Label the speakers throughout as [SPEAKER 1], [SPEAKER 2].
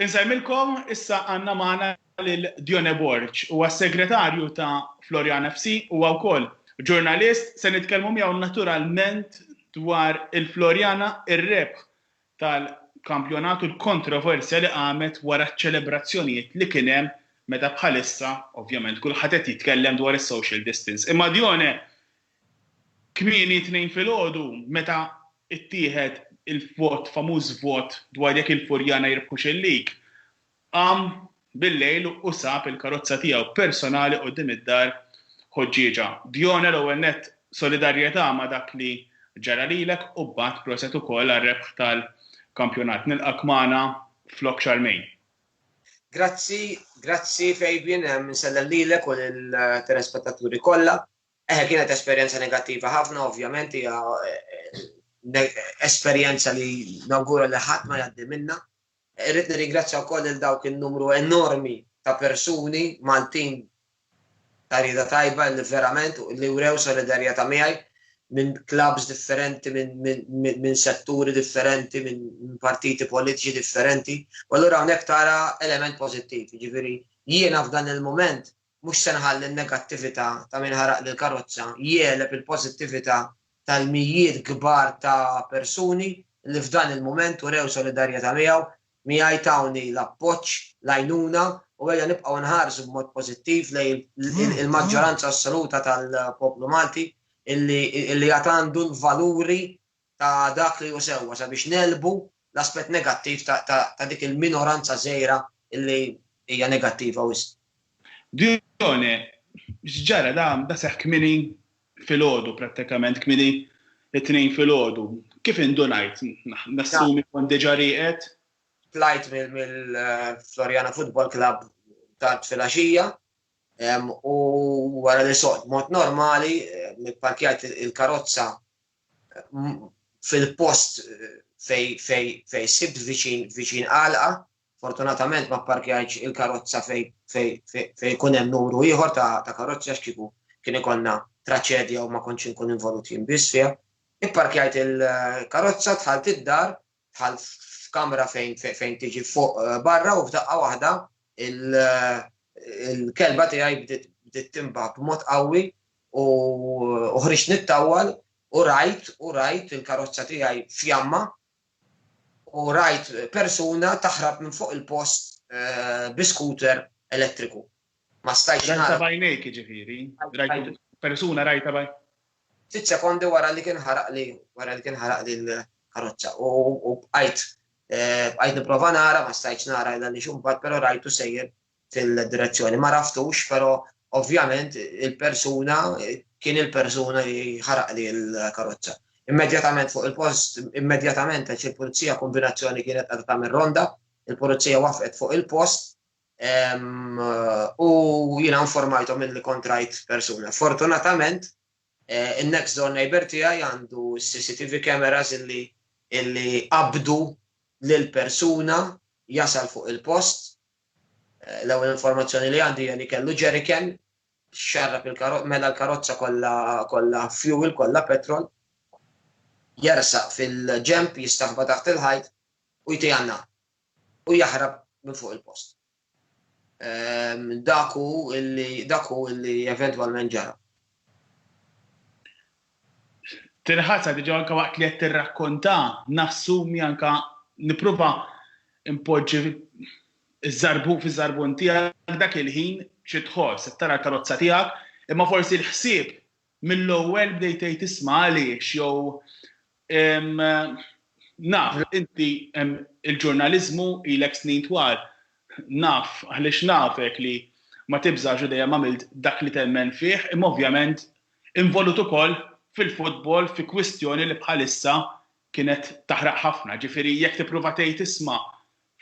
[SPEAKER 1] Insemmilkom issa għandna magħna lil Dione Borg huwa segretarju ta' Floriana FC huwa wkoll ġurnalist se nitkellmu miegħu naturalment dwar il-Floriana ir-rebħ tal-kampjonatu l-kontroversja li qamet wara ċ-ċelebrazzjonijiet li kien hemm meta bħalissa ovvjament kulħadd qed jitkellem dwar is-social distance. Imma Dione kmieni tnejn filgħodu meta ittieħed il-vot, famuż vot dwar jekk il-Floriana jirbħux il-lig, bil-lejl u sab il-karozza tiegħu personali quddiem id-dar ħoġġieġa. Dione l-ewwel nett solidarjetà ma' dak li ġara lilek u mbagħad proset ukoll għar-rebħ tal-kampjonat. Nilqak magħna flok Charmaine.
[SPEAKER 2] Grazzi Fabian, nsellem lilek u lill-telespettaturi kollha. Kienet esperjenza negattiva ħafna, ovvjament hija esperjenza li nawgura li ħadd ma jgħaddi minnha. Irrid nirringrazzja wkoll il dawk in-numru enormi ta' persuni Maltin ta' rieda tajba li verament li wrew solidarjetà miegħi minn clubs differenti, minn setturi differenti, minn partiti politiċi differenti. U allura hawnhekk tara element pożittiv. Jiġifieri jiena f'dan il-mument mhux se nħalli n-negattività ta' min ħaraq lil karozza, jieleb il-pożittività tal-mijiet kbar ta' persuni li f'dan il-moment urew solidarjetà miegħu, miegħi tawni l-appoġġ, l-għajnuna u ejja nibqgħu nħarsu b'mod pożittiv lejn il-maġġoranza assoluta tal-poplu Malti illi għandu l-valuri ta' dak li hu sewwa sabiex nelbu l-aspett negattiv ta' dik il-minoranza żgħira illi hija negattiva wisq.
[SPEAKER 1] Dione, x'ġara da seħħ kmieni filgħodu prattikament kmieni it-tnejn filgħodu. Kif indunajt? Nassumi kont diġà rieqed?
[SPEAKER 2] Tlajt mill-Floriana Football Club tard filgħaxija u wara li soqt mod normali parkjajt il-karozza fil-post fej sibt viċin qalqa. Fortunatament ma parkjajtx il-karozza fej kun hemm numru ieħor ta' karozza x'kieku kien ikollna traċedja u ma kontx inkun involuti biss fiha. Ipparkjajt il-karozza, dħalt id-dar, dħalt f'kamra fejn tiġi fuq barra u f'daqqa waħda il-kelba tiegħi bdiet tinbaħ b'mod qawwi u ħriġt nittawwal u rajt il-karozza tiegħi fjamma u rajt persuna taħrab minn fuq il-post bi scooter elettriku. Ma stajtx
[SPEAKER 1] nara. Rajta bajnejk jiġifieri? Persuna rajta baj?
[SPEAKER 2] 6 sekondi wara li kien ħaraq li l-karozza u bqajt nipprova nara, ma stajtx nara illa li xumbat, però rajtu sejjer fil-direzzjoni. Ma raftux, però ovvjament il-persuna kien il-persuna li ħaraq li l-karozza. Immedjatament fuq il-post, immedjatament għax il-pulizija kombinazzjoni kienet qed tagħmel ronda, il-pulizija waqfet fuq il-post u jiena informajthom milli kontrajt persuna. Fortunatament in-next door neighbor tiegħi għandu CCTV cameras illi qabdu lil persuna jasal fuq il-post. L-ewwel informazzjoni li għandi li kellu jerrycan xarrab mela l-karozza kollha fuel, kollha petrol. Jersaq fil-ġemp jistaħba taħt il-ħajt u jtijanna u jaħrab minn fuq il-post. Daku illi eventwalment ġara.
[SPEAKER 1] Tirħasa diġà anke waqt li qed tirrakkonta nassumi anke nipprova impoġġi fiż-żarbun tiegħek dak il-ħin xi tħoss qed tara l-karozza tiegħek imma forsi l-ħsieb mill-ewwel bdejt tgħid isma' għaliex jew naf, inti il-ġurnaliżmu ilek snin twal, naf, għaliex nafek li ma tibżax dejjem għamilt dak li temmen fih, imma ovvjament involut ukoll fil-futbol fi kwistjoni li bħalissa kienet taħraq ħafna. Ġifieri jekk tipprova tgħid isma'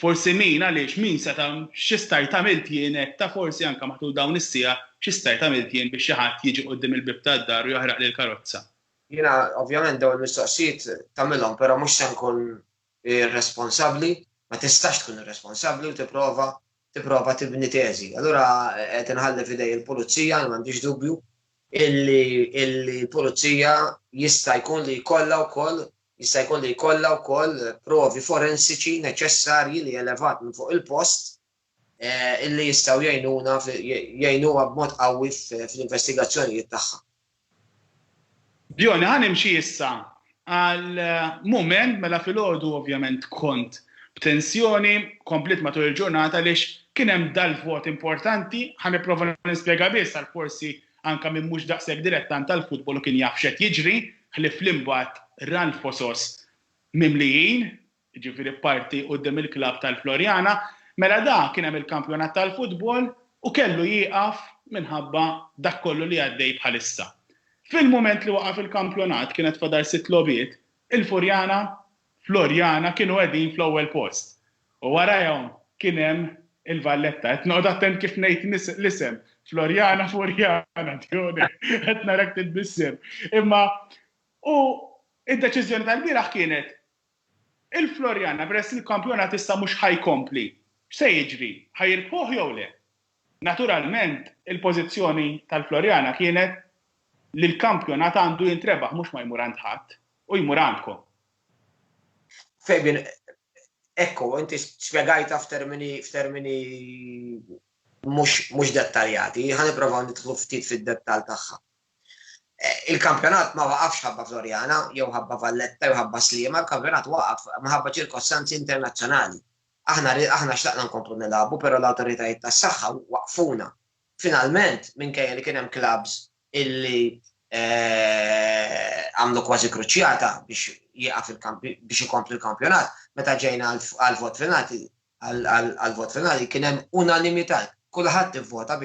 [SPEAKER 1] forsi min għaliex min seta' x'istajt għamilt jien hekk ta' forsi anke matul dawn is-sija x'istajt għamilt jien biex xi ħadd jiġi quddiem il-bib tad-dar u jaħraq lil karozza.
[SPEAKER 2] Jiena ovvjament dawn il-mistoqsijiet tagħmilhom, però mhux se nkun irresponsabbli, ma tistax tkun irresponsabbli u tipprova tibni teżi. Allura qed inħalli f'idej il-pulizija, m'għandix dubju illi l-pulizija jista' jkun li jkollha wkoll jista' jkollu jkollha wkoll provi forensiċi neċessarji li elevat minn fuq il-post illi jistgħu jgħinuha b'mod qawwi fl-investigazzjonijiet tagħha.
[SPEAKER 1] Bjorn, ħanimxi issa għal mument mela filgħodu ovvjament kont b'tensjoni komplet matul il-ġurnata għaliex kien hemm dal-vot importanti, ħanipprova nispjega biss għal forsi anke minn mhux daqshekk dilettant tal-futbol u kien jaf x'qed jiġri, ħlif l-imbagħad Ranfosos mimlijin, jiġifieri parti quddiem il-klabb tal-Florjana, mela da kien hemm il-kampjonat tal-futbol u kellu jieqaf minħabba dak kollu li għaddej bħalissa. Fil-mument li waqaf il-kampjonat kienet fadal 6 logħbiet, Florjana kienu qegħdin fl-ewwel post. U warahom kien hemm il-Valletta, qed noqgħod attent kif ngħid l-isem. Florjana, Dione, qed narak titbissem. Imma u id-deċiżjoni tal-bieraħ kienet il-Florjana peress il-kampjonat issa mhux ħajkompli. X'se jiġri? Ħajjirbħuh jew le? Naturalment, il-pożizzjoni tal-Florjana kienet li l-kampjonat għandu jintrebaħ mhux ma jmur għand ħadd u jmur għandkom.
[SPEAKER 2] Fejbin, ekku, inti spjegajta f'termini mhux dettaljati, ħanipprovaw nidħlu ftit fid-dettall tagħha. Il-kampjonat ma waqafx ħabba Florjana, jew ħabba Valletta, jew ħabba Sliema, il-kampjonat waqaf minħabba ċirkostanzi internazzjonali. Aħna xtaqna nkomplu nilagħbu, però l-awtoritajiet tas-saħħa waqfuna. Finalment, minkejja li kien hemm clubs illi għamlu kważi kruċjata biex biex ikomplu l-kampjonat, meta ġejna għal-vot finali kien hemm unanimità. Kulħadd ivvota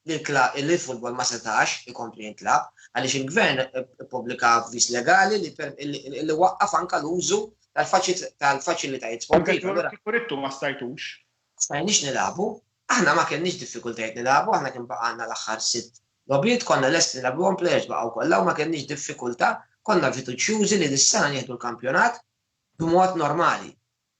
[SPEAKER 2] li l-futbol ma setax ikompli jintlab għaliex il-gvern ippubblika avviż legali li waqqaf anke l-użu tal-faċilitajiet sportivi.
[SPEAKER 1] Kurittu ma stajtux.
[SPEAKER 2] Stajniex nilagħbu, aħna ma kienniex diffikultajiet nilagħbu, aħna kien baqgħna l-aħħar 6 logħbiet, konna lesti nilagħbuhom plejers baqgħu kollha u ma kienniex diffikultà, konna fiduċjużi li dis-sena nieħdu l-kampjonat b'mod normali.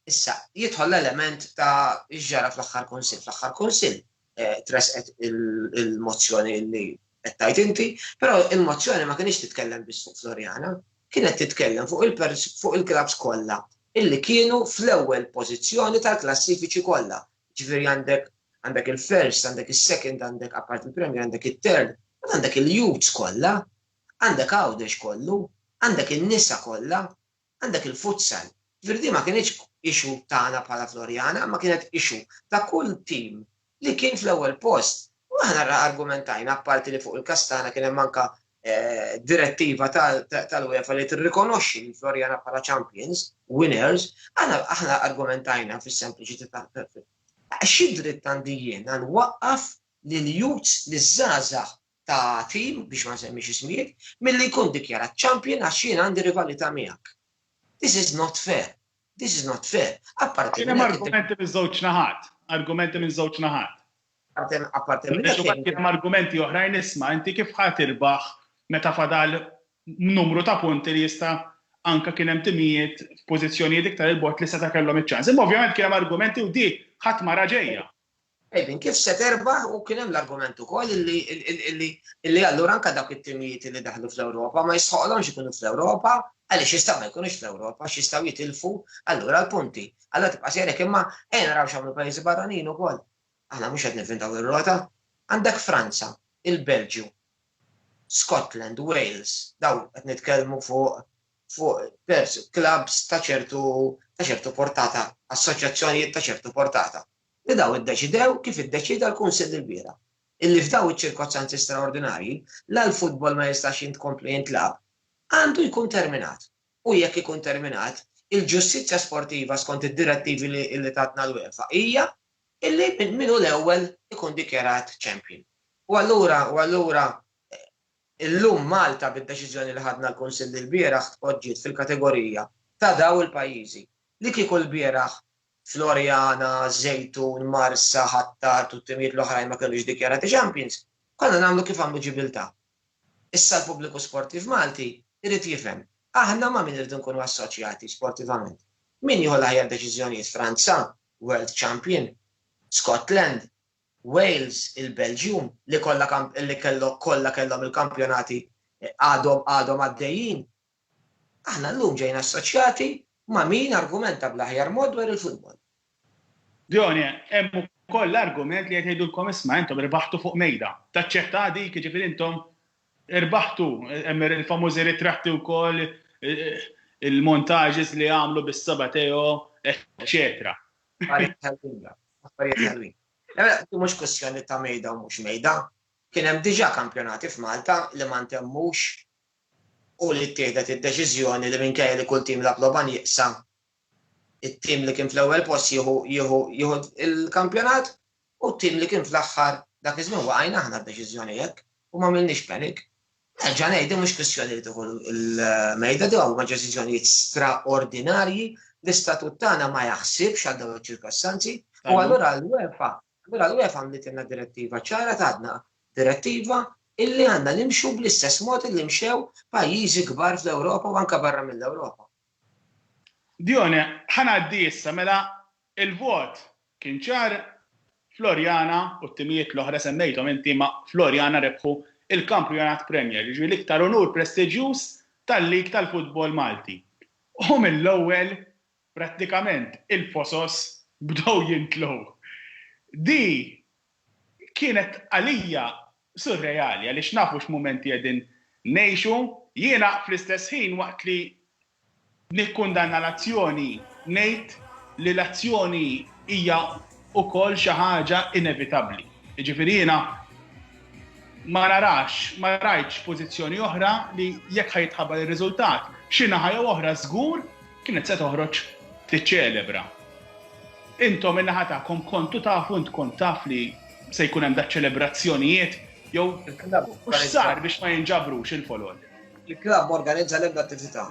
[SPEAKER 2] Issa, jidħol l-element ta' iġġara fl-aħħar kunsill. Fl-aħħar kunsill tresqet il-mozzjoni li qed tgħid inti, però il-mozzjoni ma kienx titkellem biss fuq Florjana, kienet titkellem fuq il-klabs kollha illi kienu fl-ewwel pożizzjoni tal-klassifiċi kollha. Ġifieri għandek il-first, għandek il-second, għandek apart il-premier, għandek il-third, għandek il-youths kollha, għandek Għawdex kollu, għandek il-nisa kollha, għandek il-futsal. Ġifieri ma kienx ixu tagħna bħala Florjana, ma kienet ixu ta' kull tim li kien fl-ewwel post. U aħna argumentajna apparti li fuq il-kastana kien hemm anke direttiva tal-UEFA li tirrikonoxxi l-Florjana bħala champions, winners, aħna argumentajna fis-sempliċità xi dritt għandi jien nwaqqaf lil youths li żgħażagħ ta' tim biex ma nsemmix ismijiet milli jkun dikjarat champion għax jien għandi rivalità miegħek. This is not fair. This is not fair. Apparti
[SPEAKER 1] minn argumenti minn żewġ naħat. Argumenti minn żewġ naħat.
[SPEAKER 2] Apparti minn
[SPEAKER 1] kien hemm argumenti oħrajn isma' inti kif ħadd irbaħ meta fadal numru ta' punti li jista' anke kien hemm timijiet f'pożizzjonijiet iktar il-bot li seta' kellhom iċ-ċans. Imma ovvjament kien hemm argumenti u dik ħadd ma raġejja.
[SPEAKER 2] Ejbin, kif se terbaħ u kien hemm l-argument ukoll illi allura anke dawk it-timijiet li daħlu fl-Ewropa ma jisħoqlhomx ikunu fl-Ewropa għaliex jistgħu ma jkunux fl-Ewropa x'jistgħu jitilfu allura l-punti. Allura tibqa' serjek imma naraw x'għamlu pajjiżi barranin ukoll. Aħna mhux qed nivvintaw ir-rota. Għandek Franza, il-Belġju, Scotland, Wales, daw qed nitkellmu fuq clubs ta' ċertu portata, assoċjazzjonijiet ta' ċertu portata. Li daw iddeċidew kif iddeċida l-Kunsill il-biera. Illi f'daw iċ-ċirkostanzi straordinarji la l-futbol ma jistax jintkompli jintlab, għandu jkun terminat. U jekk ikun terminat, il-ġustizzja sportiva skont id-direttivi li tatna l-UEFA hija illi minnu l-ewwel ikun dikjarat champion. U allura illum Malta bid-deċiżjoni li ħadna l-Kunsill il-bieraħ tpoġġiet fil-kategorija ta' daw il-pajjiżi li kieku l-bieraħ Florjana, Zejtun, Marsa, Ħattar, tuttimiet l-oħrajn ma kellux dikjarati champions, konna nagħmlu kif għamlu ġibilta. Issa l-pubbliku sportiv Malti irid jifhem. Aħna ma min irid nkunu assoċjati sportivament. Min jieħu l-aħjar deċiżjonijiet Franza, World Champion, Scotland, Wales, il-Belġium li kollha kellhom il-kampjonati għadhom għaddejjin. Aħna llum ġejna assoċjati ma' min argumenta bl-aħjar mod dwar il-futbol.
[SPEAKER 1] Dioni, hemm ukoll l-argument li qed jgħidulkom isma' intom irbaħtu fuq mejda. Taċċetta dik jiġifieri intom irbaħtu, hemm il-famużi ritratti wkoll il-montaġis li għamlu bis-sabateo, eċetera.
[SPEAKER 2] Affarijiet ħelwin. Mhux kwestjoni ta' mejda u mhux mejda. Kien hemm diġà kampjonati f'Malta li ma ntemmux u li ttieħdet id-deċiżjoni li minkejja li kull tim l-Aploban jiqsam it-tim li kien fl-ewwel post jieħu il-kampjonat u t-tim li kien fl-aħħar dak iż-żmien waqajna aħna d-deċiżjoni hekk u ma m'għamilniex panik. Nerġa' ngħid mhux kwestjoni li tieħu l-mejda di huma deċiżjonijiet straordinarji l-istatut tagħna ma jaħsibx għal dawn iċ-ċirkostanzi u allura l-UEFA għamlet ilna direttiva ċara tagħna direttiva illi għandna nimxu bl-istess mod illi mxew pajjiżi kbar fl-Ewropa u anke barra mill-Ewropa.
[SPEAKER 1] Dione, ħanaddi issa mela il-vot kien ċar Florjana u t-timijiet l-oħra semmejthom inti ma' Florjana rebħu il-kampjonat Premier, jiġri l-iktar onur prestiġjuż tal-lig tal-futbol Malti. U mill-ewwel prattikament il-fosos bdew jintlow. Di kienet għalija surreali għaliex nafu x'mumenti qegħdin ngħixu, jiena fl-istess ħin waqt li nikkundanna l-azzjoni ngħid li l-azzjoni hija wkoll xi ħaġa inevitabbli. Jiġifieri jiena ma rajtx pożizzjoni oħra li jekk ħajtħabbar ir-riżultat xi naħa oħra żgur kienet se toħroġ tiċċelebra. Intom in-naħa tagħkom kontu tafu int kont taf li se jkun hemm dak ċelebrazzjonijiet jew x'sar biex ma jinġabrux il-folol.
[SPEAKER 2] Il-klabb organizza l-ebda attività.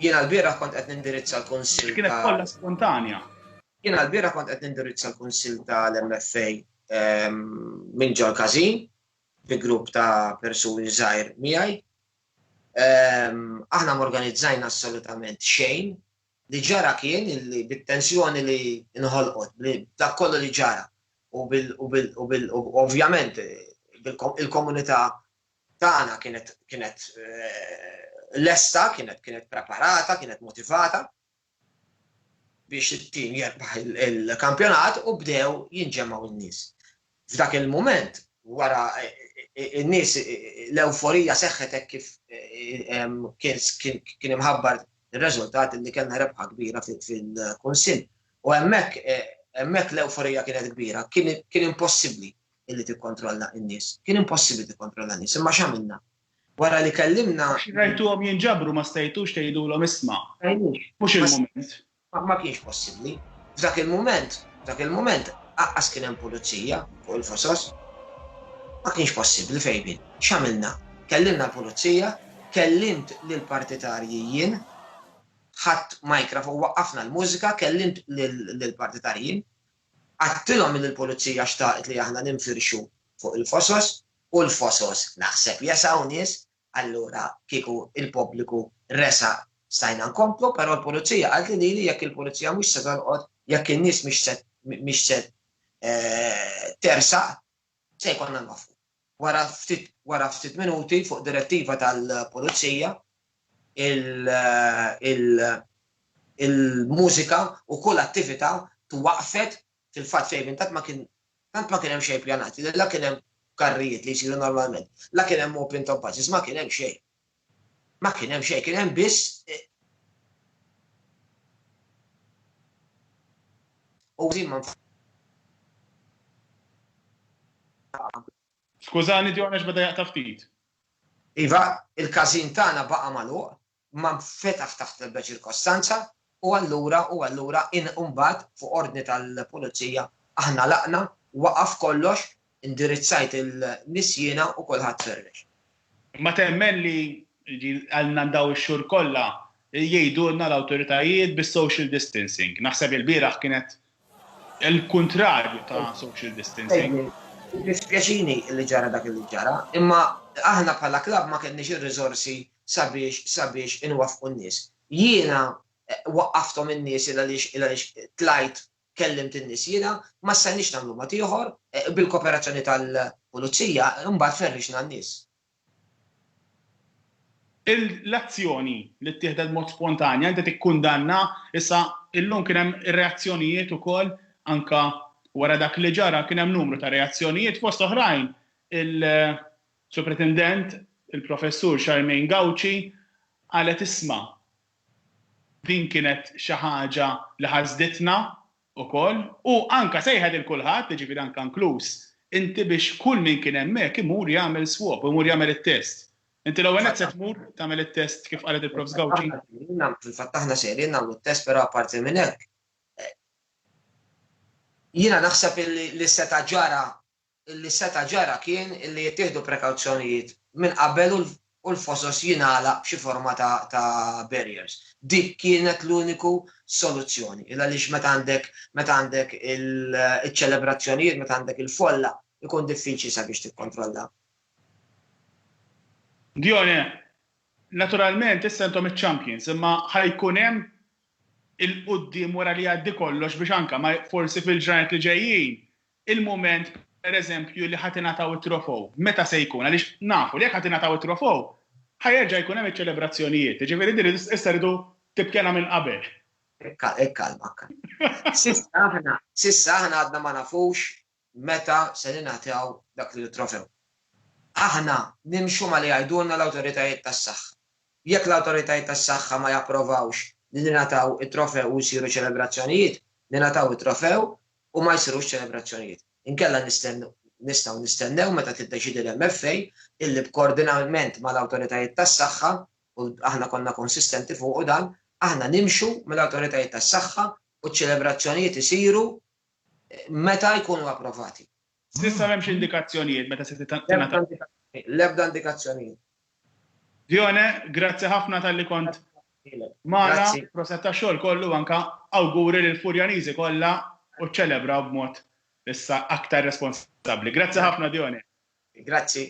[SPEAKER 2] Jiena l-bieraħ kont qed nindirizza l-Kunsill.
[SPEAKER 1] Kienet kollha spontanja.
[SPEAKER 2] Jiena l-bieraħ kont qed nindirizza l-Kunsill tal-MFA minn ġol Każin bi grupp ta' persuni żgħir miegħi. Aħna m'organizzajna assolutament xejn. Li ġara kien li bit-tensjoni li inħolqot, dak kollu li ġara u ovvjament il-komunità tagħna kienet lesta, kienet preparata, kienet motivata biex it-tim jerbaħ il-kampjonat u bdew jinġemgħu n-nies. F'dak il-mument wara n-nies l-euforija seħħet hekk kif kien imħabbar il-rezultat li kellna rebħa kbira fil-Kunsill. U hemmhekk l-euforija kienet kbira, kien impossibbli illi tikkontrolla n-nies. Kien impossibbli tikkontrolla n-nies, imma x'għamilna? Wara li kellimna.
[SPEAKER 1] Rajtuhom jinġabru ma stajtux tgħidulhom isma'. Mhux il-mument.
[SPEAKER 2] Ma kienx possibbli. F'dak il-mument aqqas kien hemm pulizija fuq il-fosos. Ma kienx possibbli fejbin. X'għamilna? Kellimna l-pulizija, kellimt lill-partitarji jien, ħadd mikrofon waqqafna l-mużika, kellimt lill-partitarjin, għattilhom lill-pulizija xtaqt li aħna nimfirxu fuq il-fosos u l-fosos naħseb jesaw nies, allura kieku il-pubbliku resa stajna nkomplu, però l-pulizija qalt li jekk il-pulizija mhux se torqod, jekk in-nies mhix se tersaq, se jkollna nwaffqu. Wara ftit minuti fuq direttiva tal-pulizija il-mużika u kull attività twaqfet fil-fatt fejn tant ma kien hemm xejn pjanati, la kien hemm karrijiet li jsiru normalment, la kien hemm open top budgets, ma kien hemm xejn. Ma kien hemm xejn, kien hemm biss
[SPEAKER 1] Skużani Dione x'beda jaqta' ftit.
[SPEAKER 2] Iva, il-każin tagħna baqa' magħluq, ma fetaħ taħt il-ċirkostanza u allura imbagħad fuq ordni tal-pulizija aħna laqna waqaf kollox, indirizzajt il-nisjiena u kulħadd ferrex.
[SPEAKER 1] Ma temmen li għalna ndaw ix-xhur kollha jgħidulna l-awtoritajiet bis-social distancing. Naħseb il-bieraħ kienet il-kuntrarju ta' social distancing.
[SPEAKER 2] Dispjaċini li ġara dak li ġara, imma aħna bħala klabb ma kenniex ir-riżorsi sabiex inwaffqu n-nies. Jiena waqqafthom in-nies għaliex tlajt kellimt in-nies jiena ma stajniex nagħmlu mod ieħor bil-kooperazzjoni tal-pulizija imbagħad ferrixna n-nies.
[SPEAKER 1] l-azzjoni li ttieħdet mod spontanja, inti tikkundanna, issa illum kien hemm ir-reazzjonijiet ukoll anka wara dak li ġara kien hemm numru ta' reazzjonijiet fost oħrajn il-Superintendent, il-Professur Charmaine Gauci qalet isma' din kienet xi ħaġa li ħażditna ukoll u anka sejħed il-kulħadd, jiġifieri anke inkluż inti biex kull min kien hemmhekk imur jagħmel swab, imur jagħmel it-test. Inti l-ewwel qed se tmur tagħmel it-test kif qalet il-Prof Gauci?
[SPEAKER 2] Fil-fatt aħna sejrin nagħmlu t-test però apparti minn hekk. Jiena naħseb li seta' ġara kien illi jittieħdu prekawzjonijiet minn qabel u l-fosos jingħalaq b'xi forma ta' barriers. Dik kienet l-uniku soluzzjoni. Għaliex meta għandek il-ċelebrazzjonijiet, meta għandek il-folla, ikun diffiċli sabiex tikkontrolla.
[SPEAKER 1] Dione, naturalment, issa intom iċ-champions, imma ħajkun hemm il-qudiem wara li għaddi kollox biex anke ma forsi fil-ġranet li ġejjin il-mument pereżempju li ħadd ingħataw it-trofew. Meta se jkun? Għaliex nafu li jekk ħadd ingħataw it-trofew, ħajerġa' jkun hemm iċ-ċelebrazzjonijiet. Ġifieri din issa rridu tibkena minn qabel.
[SPEAKER 2] Kalma. Sissa aħna għadna ma nafux meta se ningħataw dak li trofew. Aħna nimxu ma li jgħidulna l-awtoritajiet tas-saħħa. Jekk l-awtoritajiet tas-saħħa ma japprovawx li ningħataw it-trofew u jsiru ċelebrazzjonijiet, ningħataw it-trofew u ma jsirux ċelebrazzjonijiet. Inkella nistgħu nistennew meta tiddeċidi l-MFA illi b'koordinament mal-awtoritajiet tas-saħħa u aħna konna konsistenti fuq dan, aħna nimxu mill-awtoritajiet tas-saħħa u ċ-ċelebrazzjonijiet isiru meta jkunu approvati.
[SPEAKER 1] S'issa m'hemmx indikazzjonijiet meta se
[SPEAKER 2] L-ebda indikazzjonijiet.
[SPEAKER 1] Dione, grazzi ħafna tal-li kont magħna, prosetta xogħol kollu anke awguri lil Furjaniżi kollha u ċċelebraw b'mod issa aktar responsabbli. Grazzi ħafna Dione.
[SPEAKER 2] Grazzi.